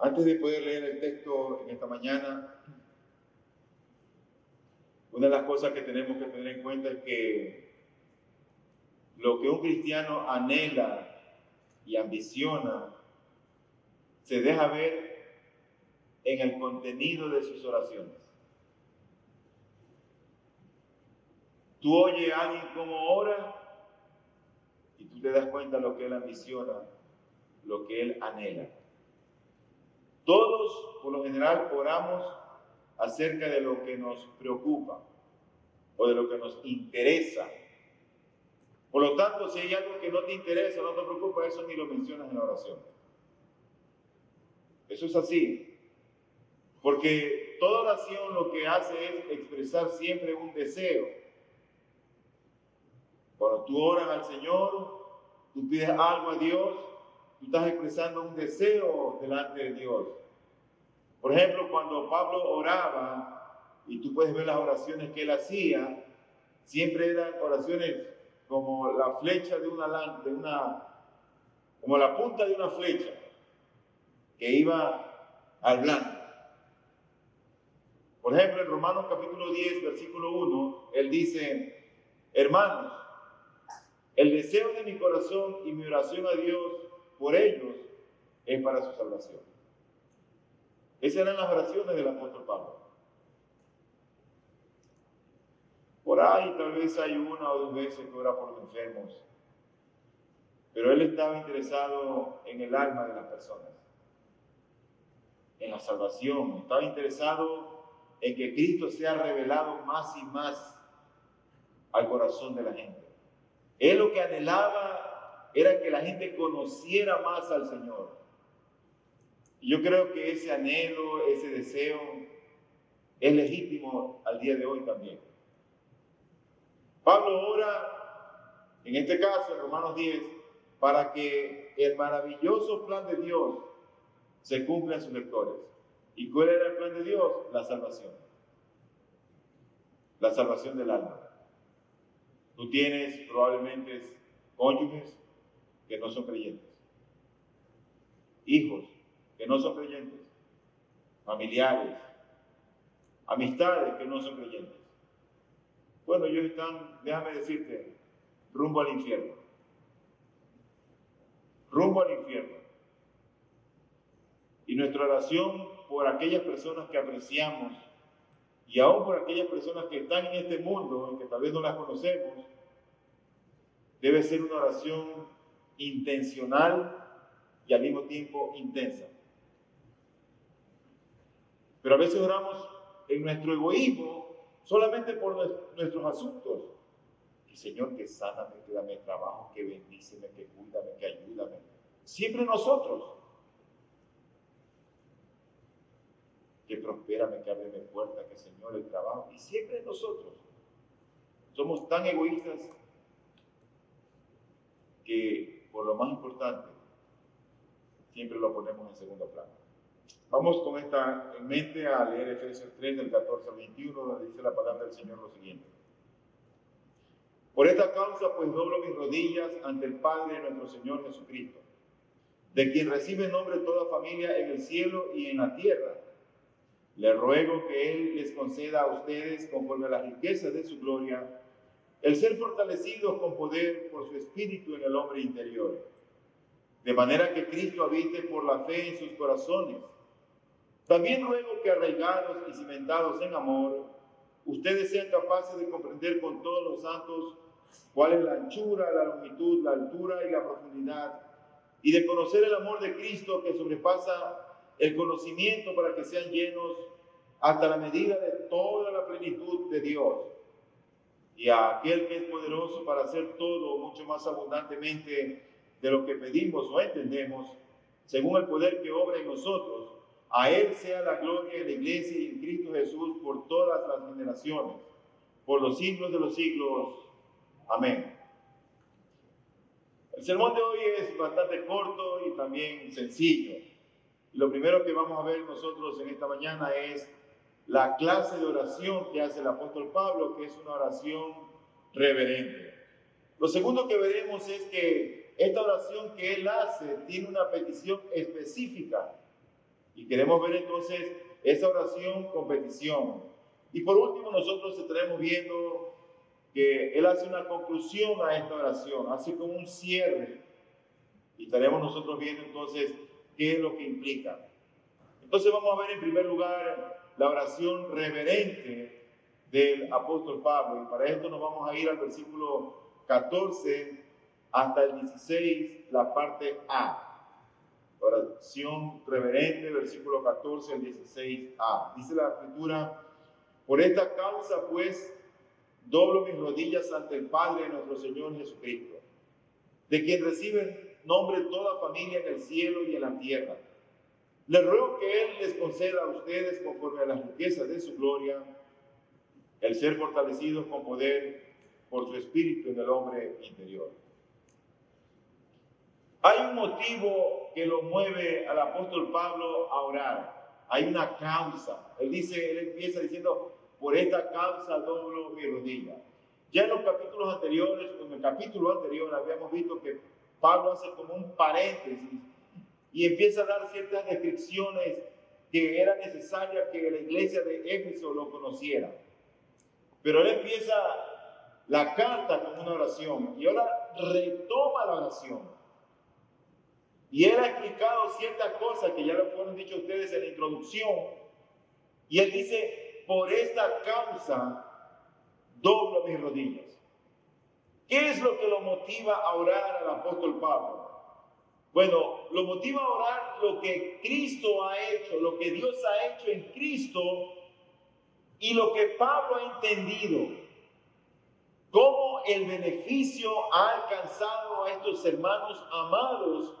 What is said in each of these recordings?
Antes de poder leer el texto en esta mañana, una de las cosas que tenemos que tener en cuenta es que lo que un cristiano anhela y ambiciona se deja ver en el contenido de sus oraciones. Tú oyes a alguien cómo ora y tú te das cuenta de lo que él ambiciona, lo que él anhela. Todos, por lo general, oramos acerca de lo que nos preocupa o de lo que nos interesa. Por lo tanto, si hay algo que no te interesa, no te preocupa, eso ni lo mencionas en la oración. Eso es así. Porque toda oración lo que hace es expresar siempre un deseo. Cuando tú oras al Señor, tú pides algo a Dios, tú estás expresando un deseo delante de Dios. Por ejemplo, cuando Pablo oraba, y tú puedes ver las oraciones que él hacía, siempre eran oraciones como la flecha como la punta de una flecha que iba al blanco. Por ejemplo, en Romanos capítulo 10, versículo 1, él dice: hermanos, el deseo de mi corazón y mi oración a Dios por ellos es para su salvación. Esas eran las oraciones del apóstol Pablo. Por ahí tal vez hay una o dos veces que ora por los enfermos, pero él estaba interesado en el alma de las personas, en la salvación. Estaba interesado en que Cristo sea revelado más y más al corazón de la gente. Él lo que anhelaba era que la gente conociera más al Señor. Y yo creo que ese anhelo, ese deseo, es legítimo al día de hoy también. Pablo ora, en este caso, en Romanos 10, para que el maravilloso plan de Dios se cumpla en sus lectores. ¿Y cuál era el plan de Dios? La salvación. La salvación del alma. Tú tienes probablemente cónyuges que no son creyentes, hijos que no son creyentes, familiares, amistades que no son creyentes. Bueno, ellos están, déjame decirte, rumbo al infierno. Rumbo al infierno. Y nuestra oración por aquellas personas que apreciamos y aún por aquellas personas que están en este mundo y que tal vez no las conocemos, debe ser una oración intencional y al mismo tiempo intensa. Pero a veces oramos en nuestro egoísmo solamente por nuestros asuntos. Que Señor, que sáname, que dame trabajo, que bendíceme, que cuídame, que ayúdame. Siempre nosotros. Que prospérame, que ábreme puerta, que Señor el trabajo. Y siempre nosotros. Somos tan egoístas que por lo más importante siempre lo ponemos en segundo plano. Vamos con esta en mente a leer Efesios 3 del 14 al 21, donde dice la palabra del Señor lo siguiente: por esta causa pues doblo mis rodillas ante el Padre de nuestro Señor Jesucristo, de quien recibe nombre toda familia en el cielo y en la tierra. Le ruego que Él les conceda a ustedes, conforme a las riquezas de su gloria, el ser fortalecidos con poder por su Espíritu en el hombre interior, de manera que Cristo habite por la fe en sus corazones. También ruego que, arraigados y cimentados en amor, ustedes sean capaces de comprender con todos los santos cuál es la anchura, la longitud, la altura y la profundidad, y de conocer el amor de Cristo que sobrepasa el conocimiento, para que sean llenos hasta la medida de toda la plenitud de Dios. Y a aquel que es poderoso para hacer todo mucho más abundantemente de lo que pedimos o entendemos, según el poder que obra en nosotros, a Él sea la gloria en la Iglesia y en Cristo Jesús por todas las generaciones, por los siglos de los siglos. Amén. El sermón de hoy es bastante corto y también sencillo. Y lo primero que vamos a ver nosotros en esta mañana es la clase de oración que hace el apóstol Pablo, que es una oración reverente. Lo segundo que veremos es que esta oración que él hace tiene una petición específica. Y queremos ver entonces esa oración con petición. Y por último, nosotros estaremos viendo que él hace una conclusión a esta oración, hace como un cierre. Y estaremos nosotros viendo entonces qué es lo que implica. Entonces vamos a ver en primer lugar la oración reverente del apóstol Pablo. Y para esto nos vamos a ir al versículo 14 hasta el 16, la parte A. Oración reverente, versículo 14 al 16a. Dice la Escritura: por esta causa, pues, doblo mis rodillas ante el Padre de nuestro Señor Jesucristo, de quien recibe nombre toda familia en el cielo y en la tierra. Le ruego que Él les conceda a ustedes, conforme a las riquezas de su gloria, el ser fortalecidos con poder por su Espíritu en el hombre interior. Hay un motivo que lo mueve al apóstol Pablo a orar. Hay una causa. Él empieza diciendo: por esta causa doblo mi rodilla. Ya en los capítulos anteriores, en el capítulo anterior, habíamos visto que Pablo hace como un paréntesis y empieza a dar ciertas descripciones que era necesaria que la iglesia de Éfeso lo conociera. Pero él empieza la carta con una oración y ahora retoma la oración. Y él ha explicado ciertas cosas que ya le fueron dicho a ustedes en la introducción. Y él dice: por esta causa doblo mis rodillas. ¿Qué es lo que lo motiva a orar al apóstol Pablo? Bueno, lo motiva a orar lo que Cristo ha hecho, lo que Dios ha hecho en Cristo y lo que Pablo ha entendido. Cómo el beneficio ha alcanzado a estos hermanos amados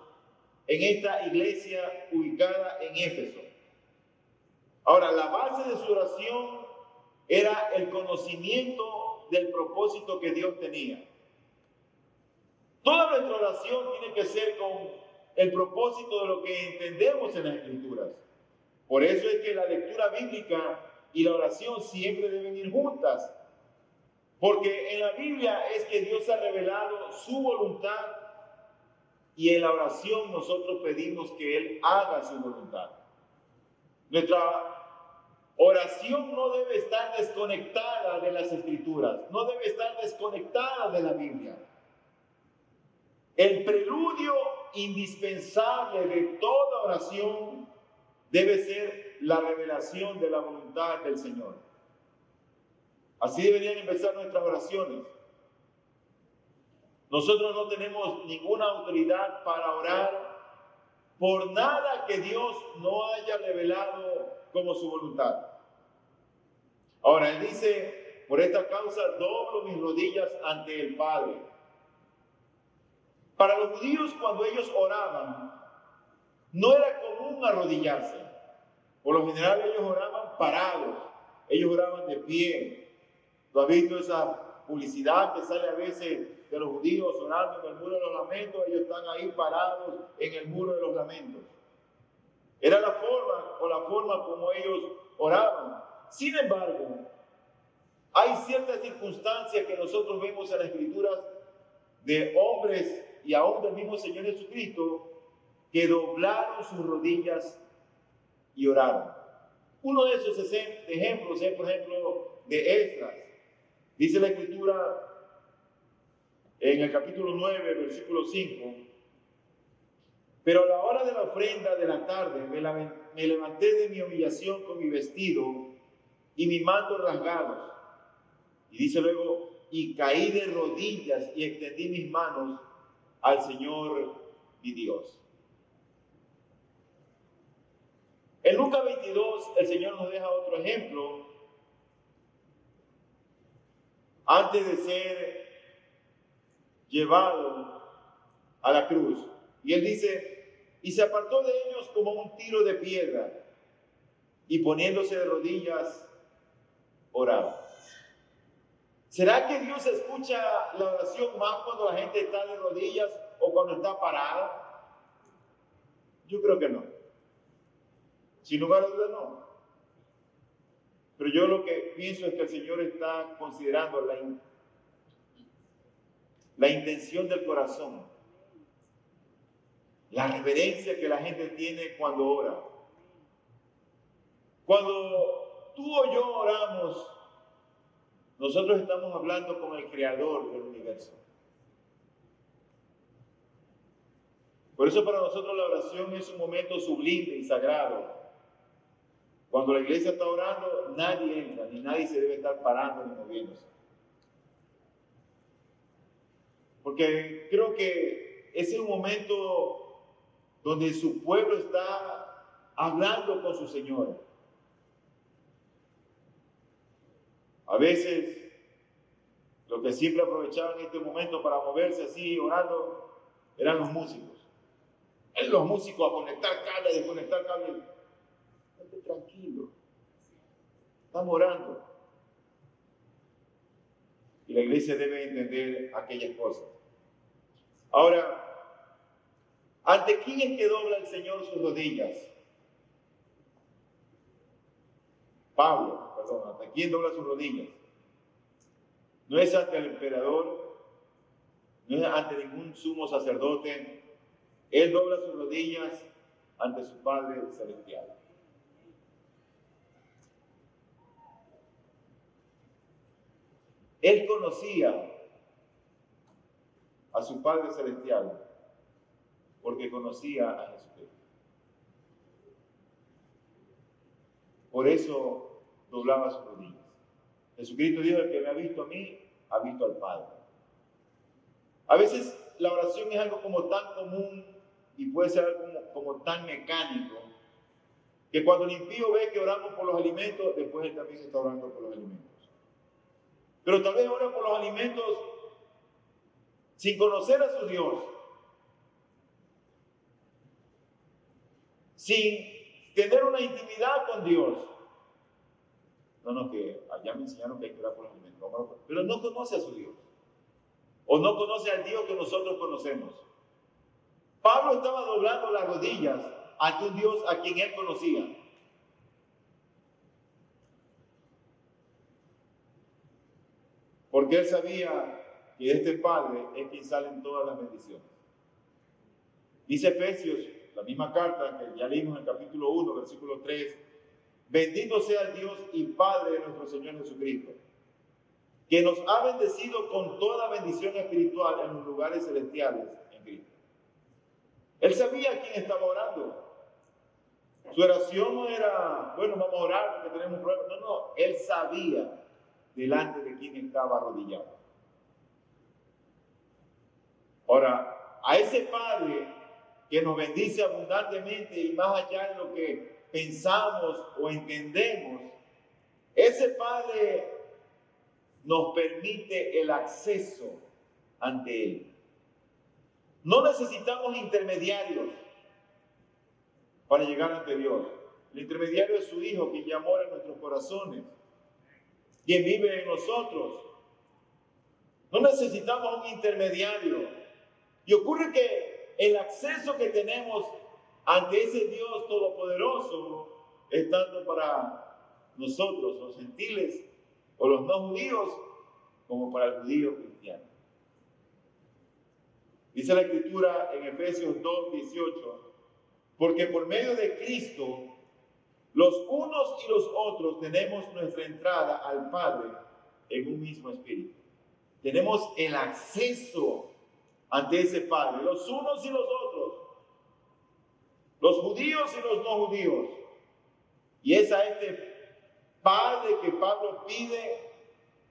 en esta iglesia ubicada en Éfeso. Ahora, la base de su oración era el conocimiento del propósito que Dios tenía. Toda nuestra oración tiene que ser con el propósito de lo que entendemos en las Escrituras. Por eso es que la lectura bíblica y la oración siempre deben ir juntas. Porque en la Biblia es que Dios ha revelado su voluntad. Y en la oración nosotros pedimos que Él haga su voluntad. Nuestra oración no debe estar desconectada de las Escrituras, no debe estar desconectada de la Biblia. El preludio indispensable de toda oración debe ser la revelación de la voluntad del Señor. Así deberían empezar nuestras oraciones. Nosotros no tenemos ninguna autoridad para orar por nada que Dios no haya revelado como su voluntad. Ahora, él dice: por esta causa doblo mis rodillas ante el Padre. Para los judíos, cuando ellos oraban, no era común arrodillarse. Por lo general, ellos oraban parados, ellos oraban de pie. ¿Tú has visto esa publicidad que sale a veces de los judíos orando en el muro de los lamentos? Ellos están ahí parados en el muro de los lamentos. Era la forma como ellos oraban. Sin embargo, hay ciertas circunstancias que nosotros vemos en las Escrituras de hombres y aún del mismo Señor Jesucristo que doblaron sus rodillas y oraron. Uno de esos ejemplos es, por ejemplo, de Esdras. Dice la Escritura en el capítulo 9, versículo 5: pero a la hora de la ofrenda de la tarde me levanté de mi humillación con mi vestido y mi manto rasgados. Y dice luego: y caí de rodillas y extendí mis manos al Señor mi Dios. En Lucas 22 el Señor nos deja otro ejemplo antes de ser llevado a la cruz. Y él dice: y se apartó de ellos como un tiro de piedra, y poniéndose de rodillas, oraba. ¿Será que Dios escucha la oración más cuando la gente está de rodillas o cuando está parada? Yo creo que no. Sin lugar a dudas, no. Pero yo lo que pienso es que el Señor está considerando la intención del corazón, la reverencia que la gente tiene cuando ora. Cuando tú o yo oramos, nosotros estamos hablando con el Creador del universo. Por eso para nosotros la oración es un momento sublime y sagrado. Cuando la iglesia está orando, nadie entra, ni nadie se debe estar parando ni moviéndose. Porque creo que ese es un momento donde su pueblo está hablando con su Señor. A veces, lo que siempre aprovechaban en este momento para moverse así, orando, eran los músicos. Los músicos a conectar cables, desconectar cables. Estate tranquilo. Estamos orando. Y la iglesia debe entender aquellas cosas. Ahora, ¿ante quién es que dobla el Señor sus rodillas? ¿ante quién dobla sus rodillas? No es ante el emperador, no es ante ningún sumo sacerdote. Él dobla sus rodillas ante su Padre Celestial. Él conocía a su Padre Celestial porque conocía a Jesucristo. Por eso doblaba sus rodillas. Jesucristo dijo: el que me ha visto a mí, ha visto al Padre. A veces la oración es algo como tan común y puede ser algo como tan mecánico, que cuando el impío ve que oramos por los alimentos, después él también está orando por los alimentos. Pero tal vez ora por los alimentos sin conocer a su Dios, sin tener una intimidad con Dios. No, que allá me enseñaron que hay que orar por los alimentos, pero no conoce a su Dios, o no conoce al Dios que nosotros conocemos. Pablo estaba doblando las rodillas ante un Dios a quien él conocía. Porque él sabía que de este Padre es quien salen todas las bendiciones. Dice Efesios, la misma carta que ya leímos en el capítulo 1, versículo 3, bendito sea el Dios y Padre de nuestro Señor Jesucristo, que nos ha bendecido con toda bendición espiritual en los lugares celestiales en Cristo. Él sabía a quién estaba orando. Su oración no era, bueno, vamos a orar porque tenemos problemas. No, él sabía delante de quién estaba arrodillado. Ahora, a ese Padre que nos bendice abundantemente y más allá de lo que pensamos o entendemos, ese Padre nos permite el acceso ante Él. No necesitamos intermediarios para llegar ante Dios. El intermediario es su Hijo, quien ya mora en nuestros corazones, quien vive en nosotros. No necesitamos un intermediario. Y ocurre que el acceso que tenemos ante ese Dios todopoderoso es tanto para nosotros, los gentiles o los no judíos, como para el judío cristiano. Dice la Escritura en Efesios 2:18, porque por medio de Cristo, los unos y los otros tenemos nuestra entrada al Padre en un mismo espíritu. Tenemos el acceso ante ese Padre, los unos y los otros, los judíos y los no judíos. Y es a este Padre que Pablo pide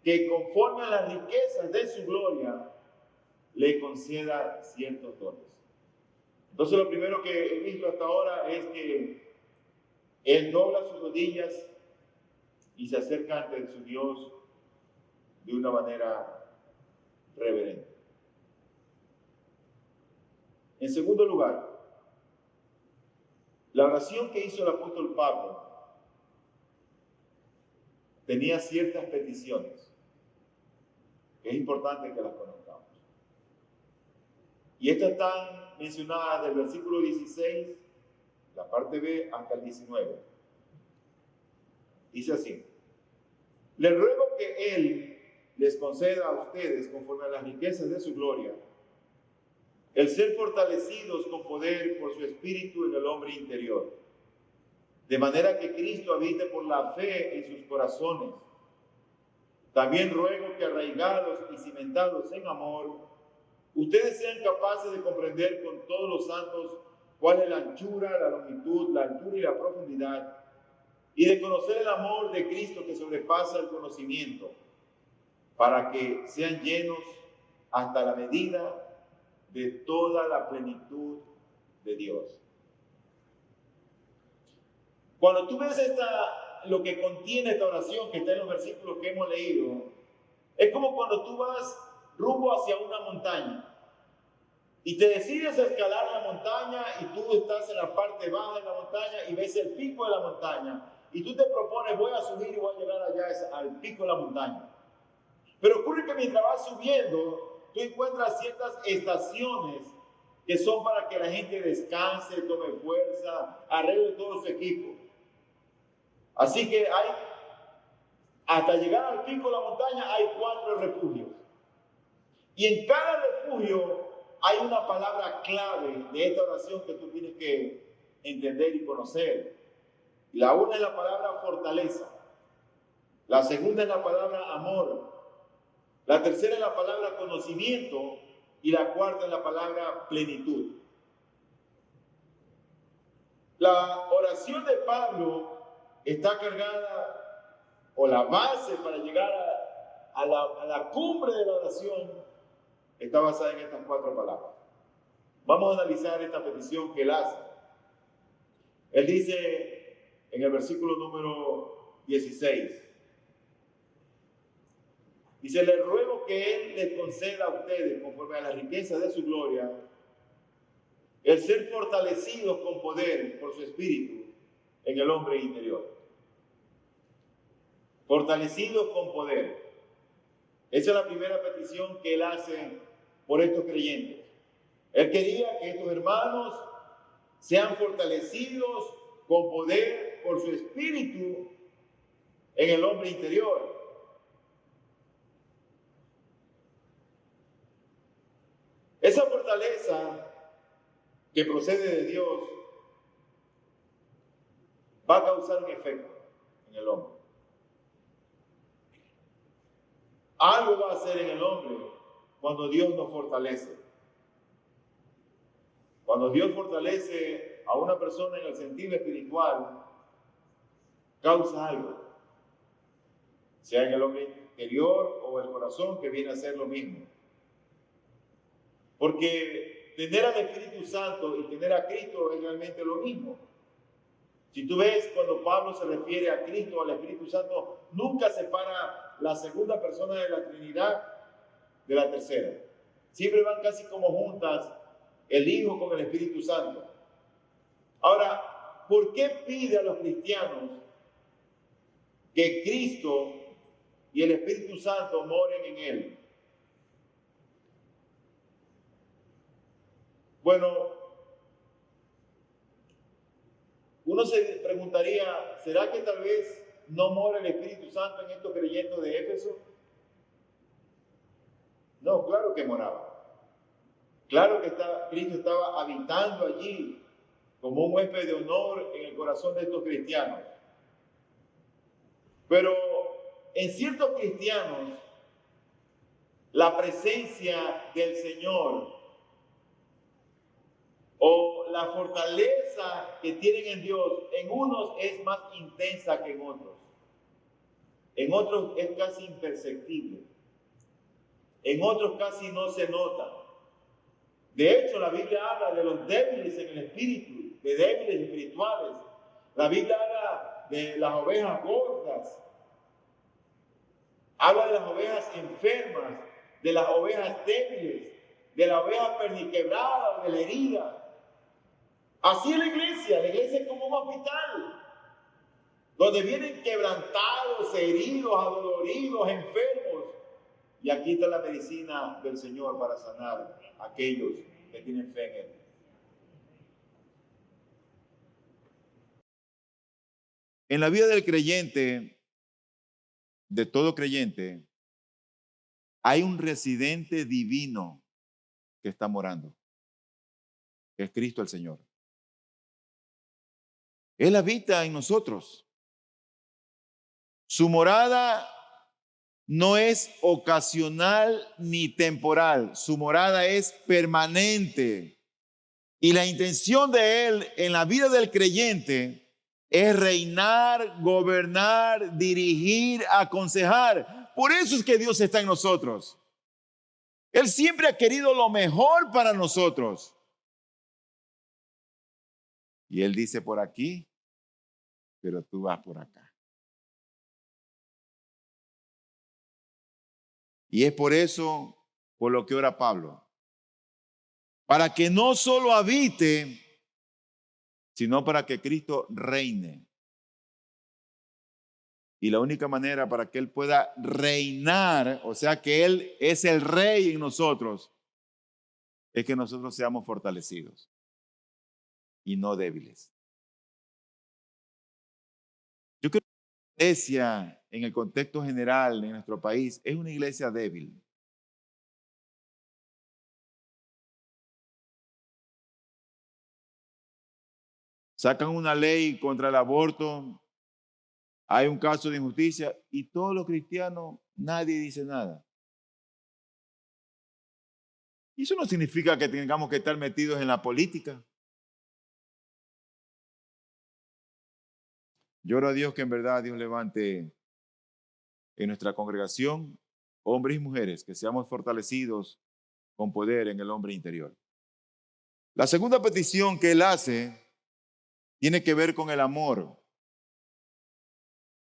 que conforme a las riquezas de su gloria, le conceda ciertos dones. Entonces lo primero que he visto hasta ahora es que él dobla sus rodillas y se acerca ante su Dios de una manera reverente. En segundo lugar, la oración que hizo el apóstol Pablo tenía ciertas peticiones que es importante que las conozcamos. Y estas están mencionadas del versículo 16, la parte B, hasta el 19. Dice así: les ruego que Él les conceda a ustedes, conforme a las riquezas de su gloria, el ser fortalecidos con poder por su espíritu en el hombre interior, de manera que Cristo habite por la fe en sus corazones. También ruego que arraigados y cimentados en amor, ustedes sean capaces de comprender con todos los santos cuál es la anchura, la longitud, la altura y la profundidad, y de conocer el amor de Cristo que sobrepasa el conocimiento, para que sean llenos hasta la medida de toda la plenitud de Dios. Cuando tú ves lo que contiene esta oración que está en los versículos que hemos leído, es como cuando tú vas rumbo hacia una montaña y te decides a escalar la montaña y tú estás en la parte baja de la montaña y ves el pico de la montaña y tú te propones, voy a subir y voy a llegar allá al pico de la montaña. Pero ocurre que mientras vas subiendo, tú encuentras ciertas estaciones que son para que la gente descanse, tome fuerza, arregle todo su equipo. Así que hasta llegar al pico de la montaña hay 4 refugios. Y en cada refugio hay una palabra clave de esta oración que tú tienes que entender y conocer. La una es la palabra fortaleza. La segunda es la palabra amor. La tercera es la palabra conocimiento. Y la cuarta es la palabra plenitud. La oración de Pablo está cargada, o la base para llegar a la cumbre de la oración está basada en estas 4 palabras. Vamos a analizar esta petición que él hace. Él dice en el versículo número 16, dice, le ruego que él les conceda a ustedes, conforme a la riqueza de su gloria, el ser fortalecidos con poder por su espíritu en el hombre interior. Fortalecidos con poder. Esa es la primera petición que él hace por estos creyentes. Él quería que estos hermanos sean fortalecidos con poder por su espíritu en el hombre interior. Esa fortaleza que procede de Dios va a causar un efecto en el hombre. Algo va a hacer en el hombre cuando Dios nos fortalece. Cuando Dios fortalece a una persona en el sentido espiritual, causa algo, sea en el hombre interior o el corazón, que viene a ser lo mismo. Porque tener al Espíritu Santo y tener a Cristo es realmente lo mismo. Si tú ves cuando Pablo se refiere a Cristo, al Espíritu Santo, nunca separa la segunda persona de la Trinidad de la tercera. Siempre van casi como juntas el Hijo con el Espíritu Santo. Ahora, ¿por qué pide a los cristianos que Cristo y el Espíritu Santo moren en él? Bueno, uno se preguntaría, ¿será que tal vez no mora el Espíritu Santo en estos creyentes de Éfeso? No, claro que moraba. Claro que Cristo estaba habitando allí como un huésped de honor en el corazón de estos cristianos. Pero en ciertos cristianos, la presencia del Señor o la fortaleza que tienen en Dios, en unos es más intensa que en otros. En otros es casi imperceptible. En otros casi no se nota. De hecho, la Biblia habla de los débiles en el espíritu, de débiles espirituales. La Biblia habla de las ovejas gordas. Habla de las ovejas enfermas, de las ovejas débiles, de la oveja perniquebrada o de la herida. Así es la iglesia es como un hospital, donde vienen quebrantados, heridos, adoloridos, enfermos. Y aquí está la medicina del Señor para sanar a aquellos que tienen fe en Él. En la vida del creyente, de todo creyente, hay un residente divino que está morando, que es Cristo el Señor. Él habita en nosotros. Su morada no es ocasional ni temporal. Su morada es permanente. Y la intención de Él en la vida del creyente es reinar, gobernar, dirigir, aconsejar. Por eso es que Dios está en nosotros. Él siempre ha querido lo mejor para nosotros. Y Él dice por aquí, pero tú vas por acá. Y es por eso, por lo que ora Pablo. Para que no solo habite, sino para que Cristo reine. Y la única manera para que Él pueda reinar, o sea que Él es el rey en nosotros, es que nosotros seamos fortalecidos y no débiles. Yo creo que la iglesia, en el contexto general de nuestro país, es una iglesia débil. Sacan una ley contra el aborto, hay un caso de injusticia y todos los cristianos, nadie dice nada. Y eso no significa que tengamos que estar metidos en la política. Yo oro a Dios que en verdad Dios levante en nuestra congregación hombres y mujeres que seamos fortalecidos con poder en el hombre interior. La segunda petición que él hace tiene que ver con el amor.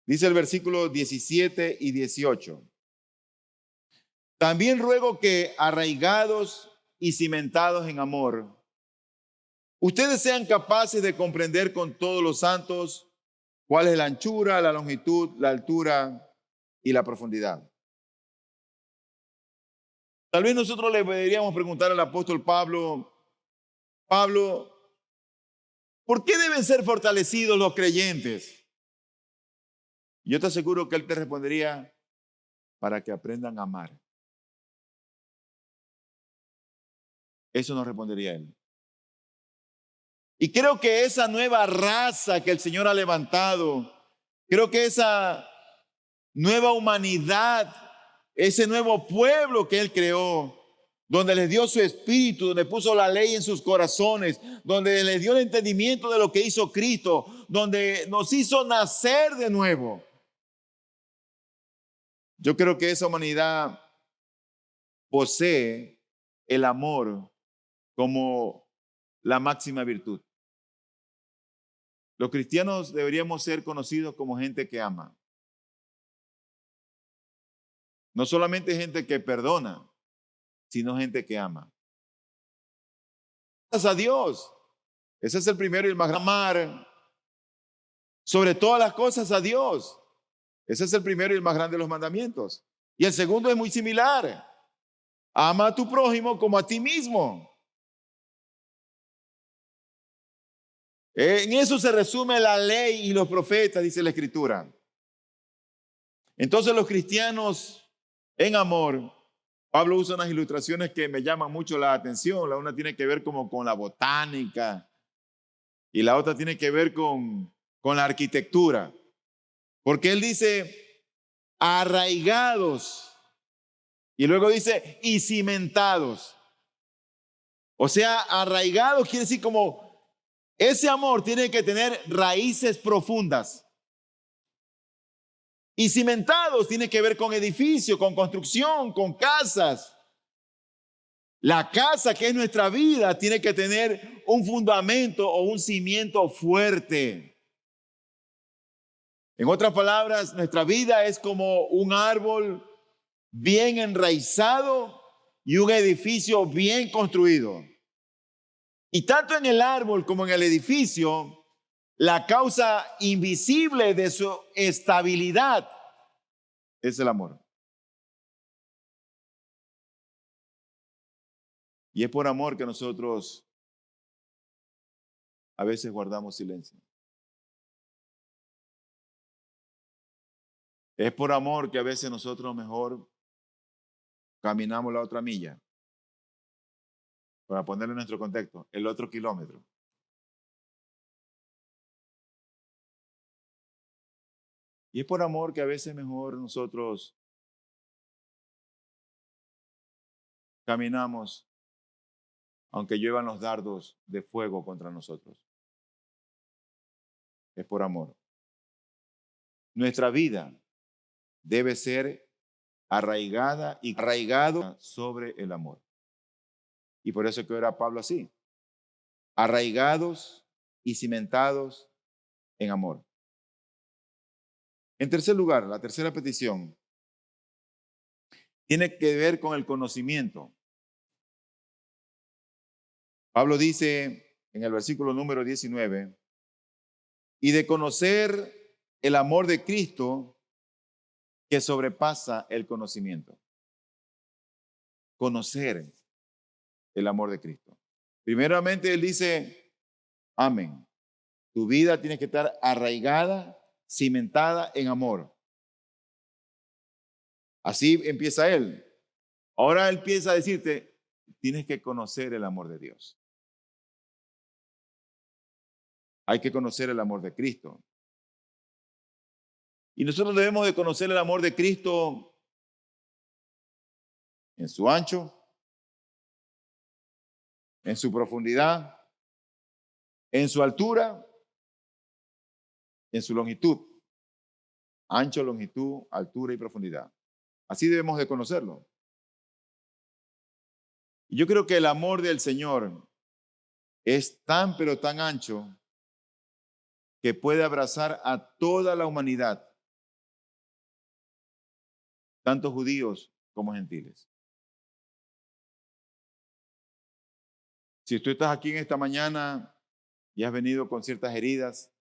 Dice el versículo 17 y 18. También ruego que arraigados y cimentados en amor, ustedes sean capaces de comprender con todos los santos cuál es la anchura, la longitud, la altura y la profundidad. Tal vez nosotros le deberíamos preguntar al apóstol Pablo, ¿por qué deben ser fortalecidos los creyentes? Yo te aseguro que él te respondería, para que aprendan a amar. Eso nos respondería él. Y creo que esa nueva raza que el Señor ha levantado, creo que esa nueva humanidad, ese nuevo pueblo que Él creó, donde les dio su espíritu, donde puso la ley en sus corazones, donde les dio el entendimiento de lo que hizo Cristo, donde nos hizo nacer de nuevo. Yo creo que esa humanidad posee el amor como la máxima virtud. Los cristianos deberíamos ser conocidos como gente que ama. No solamente gente que perdona, sino gente que ama. Gracias a Dios. Ese es el primero y el más grande. Amar sobre todas las cosas a Dios. Ese es el primero y el más grande de los mandamientos. Y el segundo es muy similar. Ama a tu prójimo como a ti mismo. En eso se resume la ley y los profetas, dice la Escritura. Entonces los cristianos en amor, Pablo usa unas ilustraciones que me llaman mucho la atención. La una tiene que ver como con la botánica y la otra tiene que ver con la arquitectura. Porque él dice arraigados y luego dice y cimentados. O sea, arraigados quiere decir como ese amor tiene que tener raíces profundas. Y cimentados tiene que ver con edificio, con construcción, con casas. La casa que es nuestra vida tiene que tener un fundamento o un cimiento fuerte. En otras palabras, nuestra vida es como un árbol bien enraizado y un edificio bien construido. Y tanto en el árbol como en el edificio, la causa invisible de su estabilidad es el amor. Y es por amor que nosotros a veces guardamos silencio. Es por amor que a veces nosotros mejor caminamos la otra milla. Para ponerlo en nuestro contexto, el otro kilómetro. Y es por amor que a veces mejor nosotros caminamos, aunque lluevan los dardos de fuego contra nosotros. Es por amor. Nuestra vida debe ser arraigada y arraigado sobre el amor. Y por eso que era Pablo así, arraigados y cimentados en amor. En tercer lugar, la tercera petición tiene que ver con el conocimiento. Pablo dice en el versículo número 19, y de conocer el amor de Cristo que sobrepasa el conocimiento. Conocer el amor de Cristo. Primeramente él dice, amén. Tu vida tiene que estar arraigada, cimentada en amor. Así empieza él. Ahora él empieza a decirte, tienes que conocer el amor de Dios. Hay que conocer el amor de Cristo. Y nosotros debemos de conocer el amor de Cristo en su ancho, en su profundidad, en su altura, en su longitud. Ancho, longitud, altura y profundidad. Así debemos de conocerlo. Y yo creo que el amor del Señor es tan pero tan ancho que puede abrazar a toda la humanidad, tanto judíos como gentiles. Si tú estás aquí en esta mañana y has venido con ciertas heridas,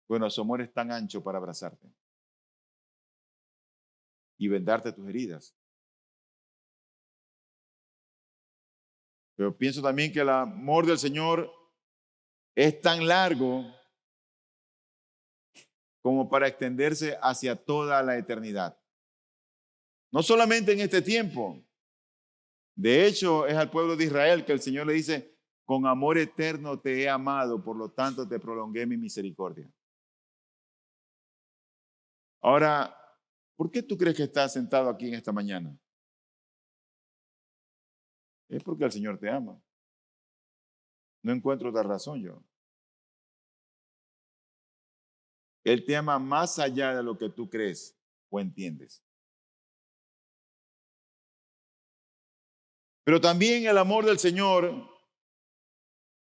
bueno, su amor es tan ancho para abrazarte y vendarte tus heridas. Pero pienso también que el amor del Señor es tan largo como para extenderse hacia toda la eternidad. No solamente en este tiempo. De hecho, es al pueblo de Israel que el Señor le dice, con amor eterno te he amado, por lo tanto te prolongué mi misericordia. Ahora, ¿por qué tú crees que estás sentado aquí en esta mañana? Es porque el Señor te ama. No encuentro otra razón yo. Él te ama más allá de lo que tú crees o entiendes. Pero también el amor del Señor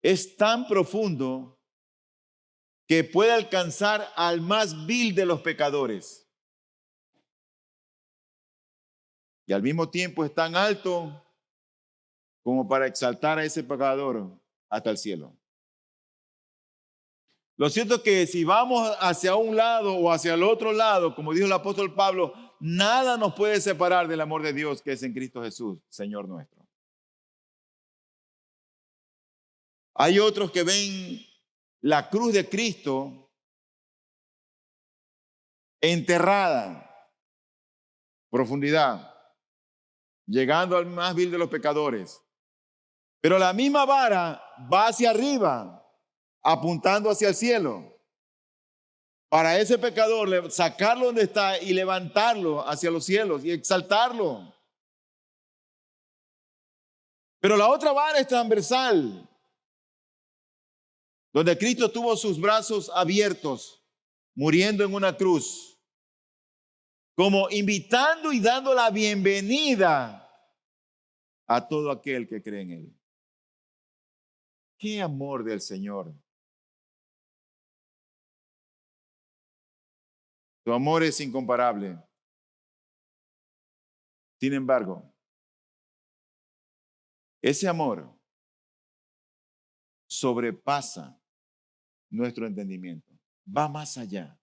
es tan profundo que puede alcanzar al más vil de los pecadores. Y al mismo tiempo es tan alto como para exaltar a ese pecador hasta el cielo. Lo cierto es que si vamos hacia un lado o hacia el otro lado, como dijo el apóstol Pablo, nada nos puede separar del amor de Dios que es en Cristo Jesús, Señor nuestro. Hay otros que ven la cruz de Cristo enterrada, profundidad, llegando al más vil de los pecadores. Pero la misma vara va hacia arriba, apuntando hacia el cielo. Para ese pecador, sacarlo donde está y levantarlo hacia los cielos y exaltarlo. Pero la otra vara es transversal, donde Cristo tuvo sus brazos abiertos, muriendo en una cruz, como invitando y dando la bienvenida a todo aquel que cree en Él. ¡Qué amor del Señor! Tu amor es incomparable. Sin embargo, ese amor sobrepasa nuestro entendimiento, va más allá.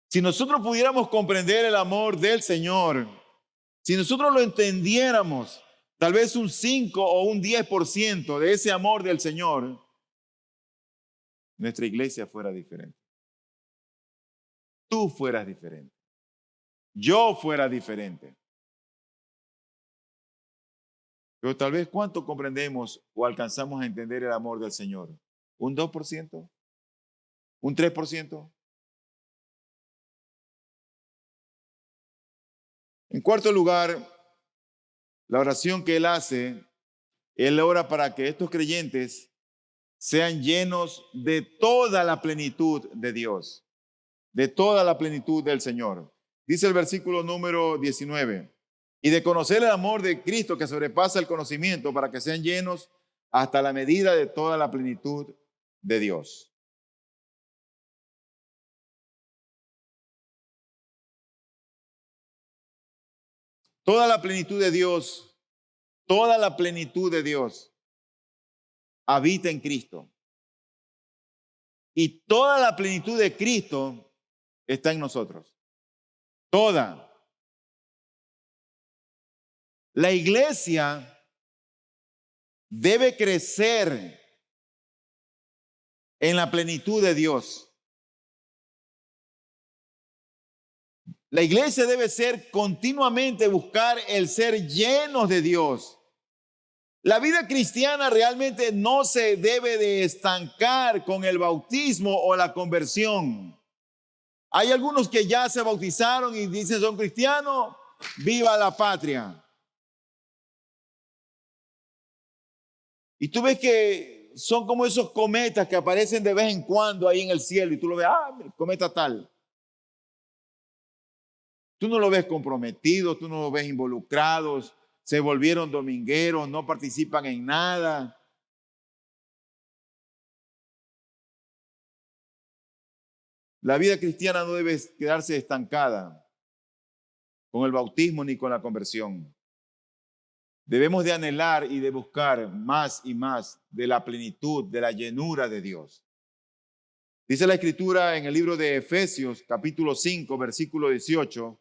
Si nosotros pudiéramos comprender el amor del Señor, si nosotros lo entendiéramos, tal vez un 5 o un 10% de ese amor del Señor, nuestra iglesia fuera diferente. Tú fueras diferente. Yo fuera diferente. Pero tal vez ¿cuánto comprendemos o alcanzamos a entender el amor del Señor? ¿Un 2%? ¿Un 3%? En cuarto lugar, la oración que él hace, él ora para que estos creyentes sean llenos de toda la plenitud de Dios, de toda la plenitud del Señor. Dice el versículo número 19, y de conocer el amor de Cristo que sobrepasa el conocimiento, para que sean llenos hasta la medida de toda la plenitud de Dios. Toda la plenitud de Dios, toda la plenitud de Dios habita en Cristo. Y toda la plenitud de Cristo está en nosotros. Toda. La iglesia debe crecer en la plenitud de Dios. La iglesia debe ser continuamente buscar el ser llenos de Dios. La vida cristiana realmente no se debe de estancar con el bautismo o la conversión. Hay algunos que ya se bautizaron y dicen son cristianos, viva la patria. Y tú ves que son como esos cometas que aparecen de vez en cuando ahí en el cielo y tú lo ves, el cometa tal. Tú no lo ves comprometido, tú no lo ves involucrados, se volvieron domingueros, no participan en nada. La vida cristiana no debe quedarse estancada con el bautismo ni con la conversión. Debemos de anhelar y de buscar más y más de la plenitud, de la llenura de Dios. Dice la Escritura en el libro de Efesios, capítulo 5, versículo 18,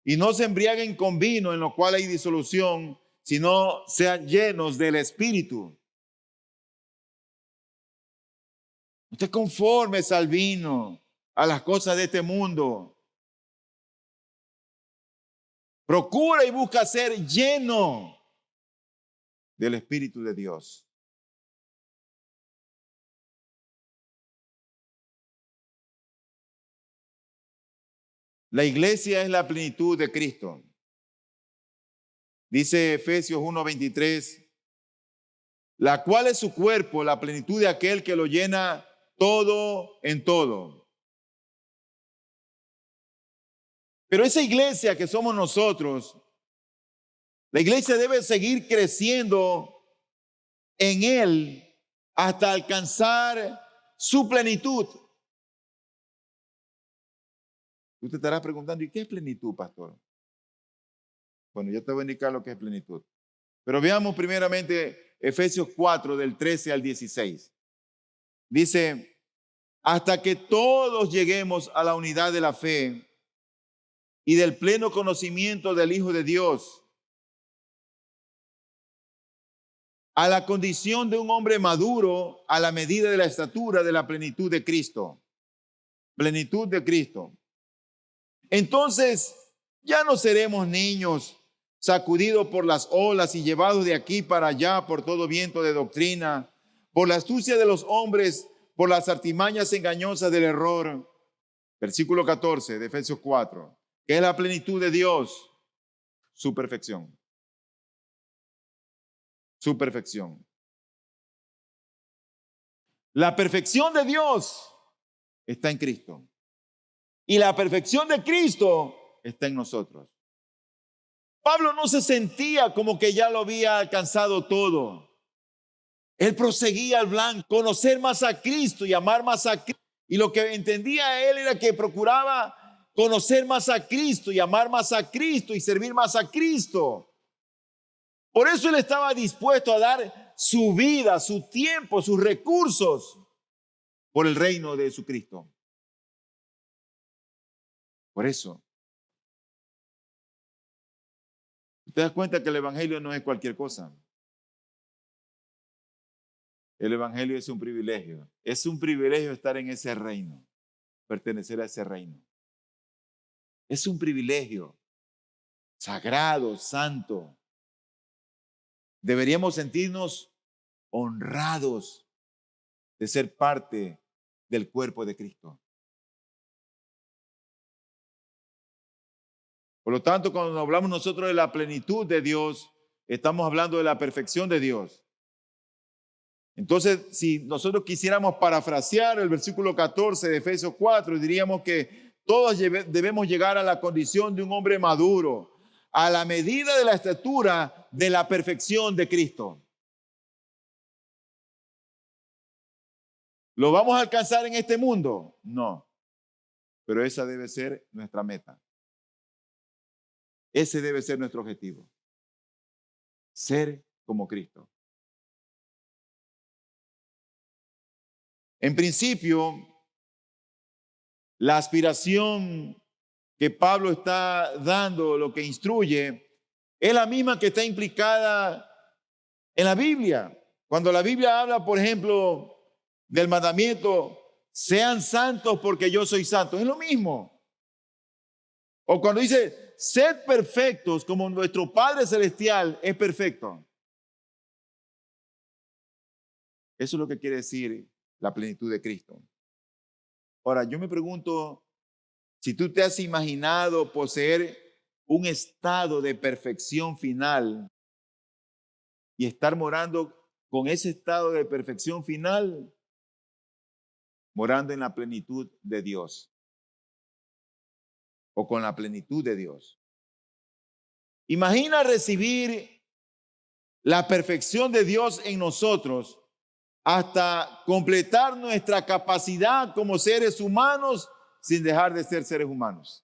y no se embriaguen con vino en lo cual hay disolución, sino sean llenos del Espíritu. No te conformes al vino, a las cosas de este mundo. Procura y busca ser lleno del Espíritu de Dios. La iglesia es la plenitud de Cristo. Dice Efesios 1:23, la cual es su cuerpo, la plenitud de aquel que lo llena todo en todo. Pero esa iglesia que somos nosotros, la iglesia debe seguir creciendo en Él hasta alcanzar su plenitud. Tú te estarás preguntando, ¿y qué es plenitud, pastor? Bueno, yo te voy a indicar lo que es plenitud. Pero veamos primeramente Efesios 4, del 13 al 16. Dice, hasta que todos lleguemos a la unidad de la fe y del pleno conocimiento del Hijo de Dios, a la condición de un hombre maduro a la medida de la estatura de la plenitud de Cristo. Plenitud de Cristo. Entonces, ya no seremos niños sacudidos por las olas y llevados de aquí para allá por todo viento de doctrina, por la astucia de los hombres, por las artimañas engañosas del error. Versículo 14 de Efesios 4, que es la plenitud de Dios, su perfección. Su perfección. La perfección de Dios está en Cristo. Y la perfección de Cristo está en nosotros. Pablo no se sentía como que ya lo había alcanzado todo. Él proseguía al blanco, conocer más a Cristo y amar más a Cristo. Y lo que entendía él era que procuraba conocer más a Cristo y amar más a Cristo y servir más a Cristo. Por eso él estaba dispuesto a dar su vida, su tiempo, sus recursos por el reino de Jesucristo. Por eso. ¿Te das cuenta que el evangelio no es cualquier cosa? El evangelio es un privilegio. Es un privilegio estar en ese reino, pertenecer a ese reino. Es un privilegio sagrado, santo. Deberíamos sentirnos honrados de ser parte del cuerpo de Cristo. Por lo tanto, cuando hablamos nosotros de la plenitud de Dios, estamos hablando de la perfección de Dios. Entonces, si nosotros quisiéramos parafrasear el versículo 14 de Efesios 4, diríamos que todos debemos llegar a la condición de un hombre maduro, a la medida de la estatura de la perfección de Cristo. ¿Lo vamos a alcanzar en este mundo? No, pero esa debe ser nuestra meta. Ese debe ser nuestro objetivo. Ser como Cristo. En principio, la aspiración que Pablo está dando, lo que instruye, es la misma que está implicada en la Biblia. Cuando la Biblia habla, por ejemplo, del mandamiento, sean santos porque yo soy santo, es lo mismo. O cuando dice, sed perfectos como nuestro Padre Celestial es perfecto. Eso es lo que quiere decir la plenitud de Cristo. Ahora, yo me pregunto, si tú te has imaginado poseer un estado de perfección final y estar morando con ese estado de perfección final, morando en la plenitud de Dios o con la plenitud de Dios. Imagina recibir la perfección de Dios en nosotros hasta completar nuestra capacidad como seres humanos sin dejar de ser seres humanos.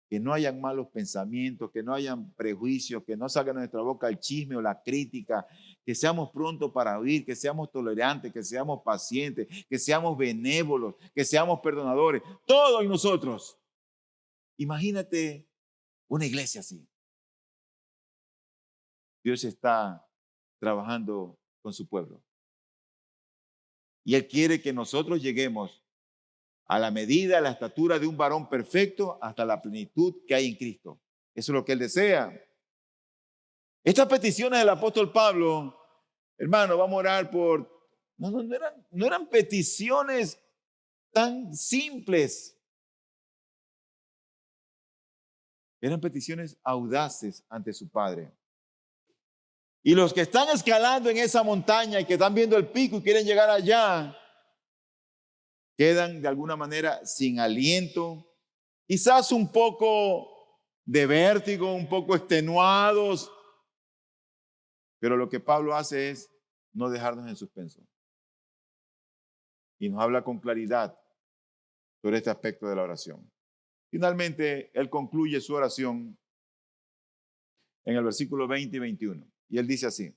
Que no hayan malos pensamientos, que no hayan prejuicios, que no salga de nuestra boca el chisme o la crítica, que seamos prontos para oír, que seamos tolerantes, que seamos pacientes, que seamos benévolos, que seamos perdonadores. Todo en nosotros. Imagínate una iglesia así. Dios está trabajando con su pueblo. Y Él quiere que nosotros lleguemos a la medida, a la estatura de un varón perfecto hasta la plenitud que hay en Cristo. Eso es lo que Él desea. Estas peticiones del apóstol Pablo, hermano, vamos a orar por... No eran peticiones tan simples. Eran peticiones audaces ante su Padre. Y los que están escalando en esa montaña y que están viendo el pico y quieren llegar allá, quedan de alguna manera sin aliento, quizás un poco de vértigo, un poco extenuados, pero lo que Pablo hace es no dejarnos en suspenso. Y nos habla con claridad sobre este aspecto de la oración. Finalmente, él concluye su oración en el versículo 20 y 21. Y él dice así: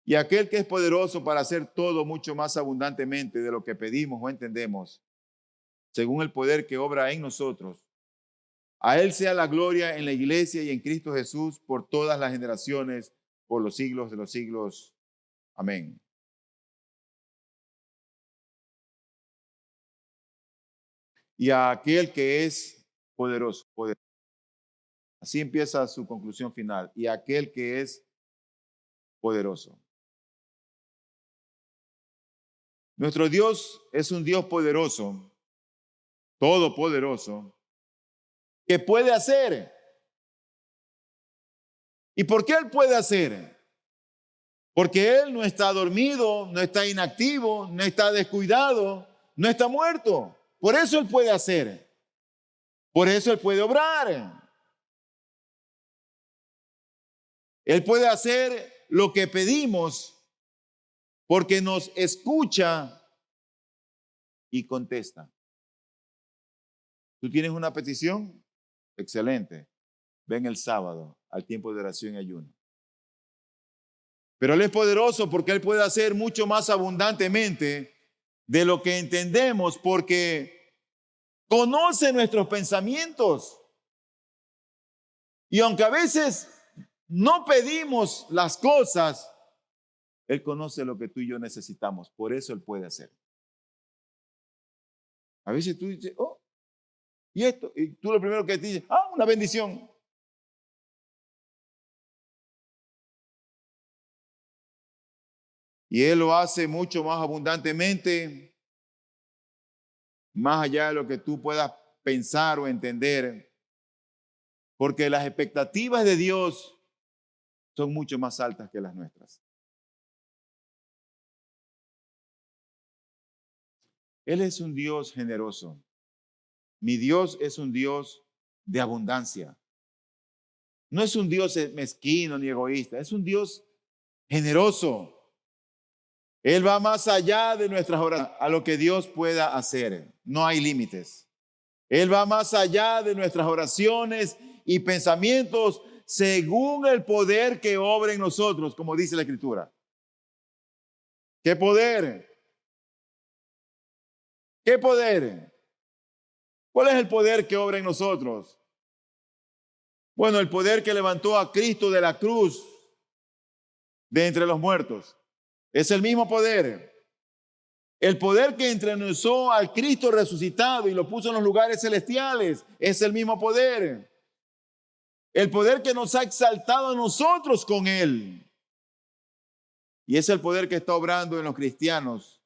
y aquel que es poderoso para hacer todo mucho más abundantemente de lo que pedimos o entendemos, según el poder que obra en nosotros, a Él sea la gloria en la iglesia y en Cristo Jesús por todas las generaciones, por los siglos de los siglos. Amén. Y a aquel que es poderoso. Así empieza su conclusión final. Y a aquel que es poderoso. Nuestro Dios es un Dios poderoso, todopoderoso, que puede hacer. ¿Y por qué Él puede hacer? Porque Él no está dormido, no está inactivo, no está descuidado, no está muerto. Por eso Él puede hacer. Por eso Él puede obrar. Él puede hacer lo que pedimos porque nos escucha y contesta. ¿Tú tienes una petición? Excelente. Ven el sábado al tiempo de oración y ayuno. Pero Él es poderoso porque Él puede hacer mucho más abundantemente de lo que entendemos, porque conoce nuestros pensamientos. Y aunque a veces no pedimos las cosas, Él conoce lo que tú y yo necesitamos. Por eso Él puede hacer. A veces tú dices, oh, y esto, y tú lo primero que te dices, una bendición. Y Él lo hace mucho más abundantemente más allá de lo que tú puedas pensar o entender, porque las expectativas de Dios son mucho más altas que las nuestras. Él es un Dios generoso. Mi Dios es un Dios de abundancia. No es un Dios mezquino ni egoísta, es un Dios generoso. Él va más allá de nuestras oraciones, a lo que Dios pueda hacer. No hay límites. Él va más allá de nuestras oraciones y pensamientos según el poder que obra en nosotros, como dice la Escritura. ¿Qué poder? ¿Qué poder? ¿Cuál es el poder que obra en nosotros? Bueno, el poder que levantó a Cristo de la cruz de entre los muertos. Es el mismo poder. El poder que entrenó al Cristo resucitado y lo puso en los lugares celestiales. Es el mismo poder. El poder que nos ha exaltado a nosotros con Él. Y es el poder que está obrando en los cristianos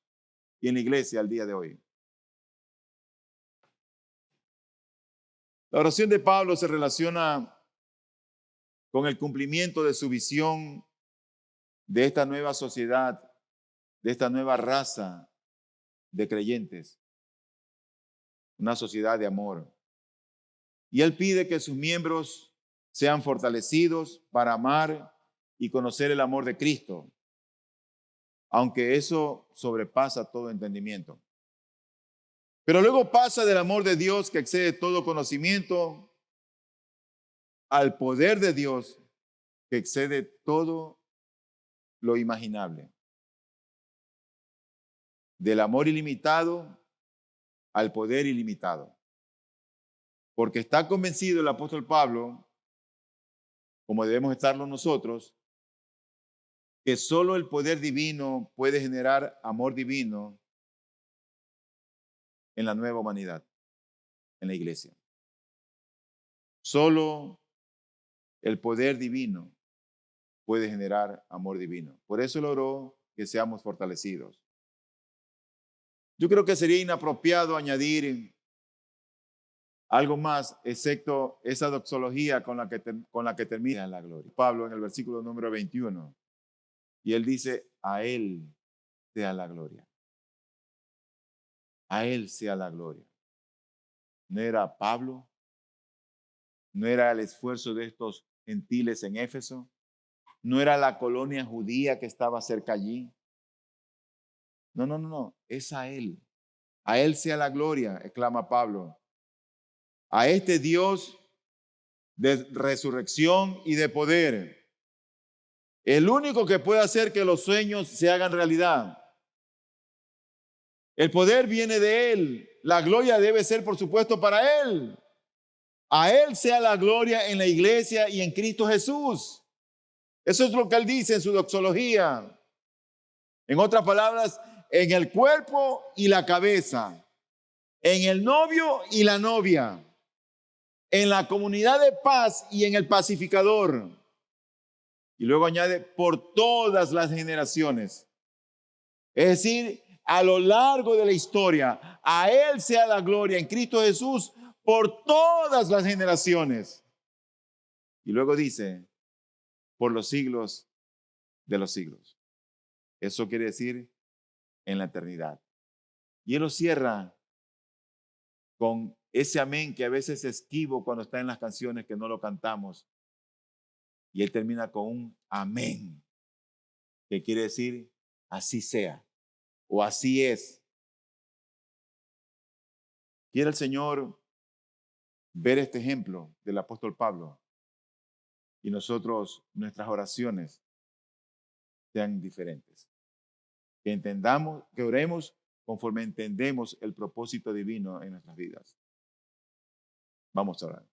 y en la iglesia al día de hoy. La oración de Pablo se relaciona con el cumplimiento de su visión de esta nueva sociedad, de esta nueva raza de creyentes, una sociedad de amor. Y él pide que sus miembros sean fortalecidos para amar y conocer el amor de Cristo, aunque eso sobrepasa todo entendimiento. Pero luego pasa del amor de Dios que excede todo conocimiento al poder de Dios que excede todo lo imaginable. Del amor ilimitado al poder ilimitado. Porque está convencido el apóstol Pablo, como debemos estarlo nosotros, que solo el poder divino puede generar amor divino en la nueva humanidad, en la iglesia. Solo el poder divino puede generar amor divino. Por eso logró que seamos fortalecidos. Yo creo que sería inapropiado añadir algo más, excepto esa doxología con la que termina la gloria. Pablo en el versículo número 21, y él dice, a él sea la gloria. A él sea la gloria. No era Pablo, no era el esfuerzo de estos gentiles en Éfeso, no era la colonia judía que estaba cerca allí. No, es a él. A él sea la gloria, exclama Pablo. A este Dios de resurrección y de poder. El único que puede hacer que los sueños se hagan realidad. El poder viene de Él. La gloria debe ser, por supuesto, para Él. A Él sea la gloria en la iglesia y en Cristo Jesús. Eso es lo que Él dice en su doxología. En otras palabras, en el cuerpo y la cabeza. En el novio y la novia. En la comunidad de paz y en el pacificador. Y luego añade, por todas las generaciones. Es decir, a lo largo de la historia, a Él sea la gloria en Cristo Jesús por todas las generaciones. Y luego dice, por los siglos de los siglos. Eso quiere decir en la eternidad. Y Él lo cierra con ese amén que a veces esquivo cuando está en las canciones que no lo cantamos. Y Él termina con un amén, que quiere decir así sea o así es. Quiere el Señor ver este ejemplo del apóstol Pablo y nosotros, nuestras oraciones sean diferentes. Que entendamos, que oremos conforme entendemos el propósito divino en nuestras vidas. Vamos a orar.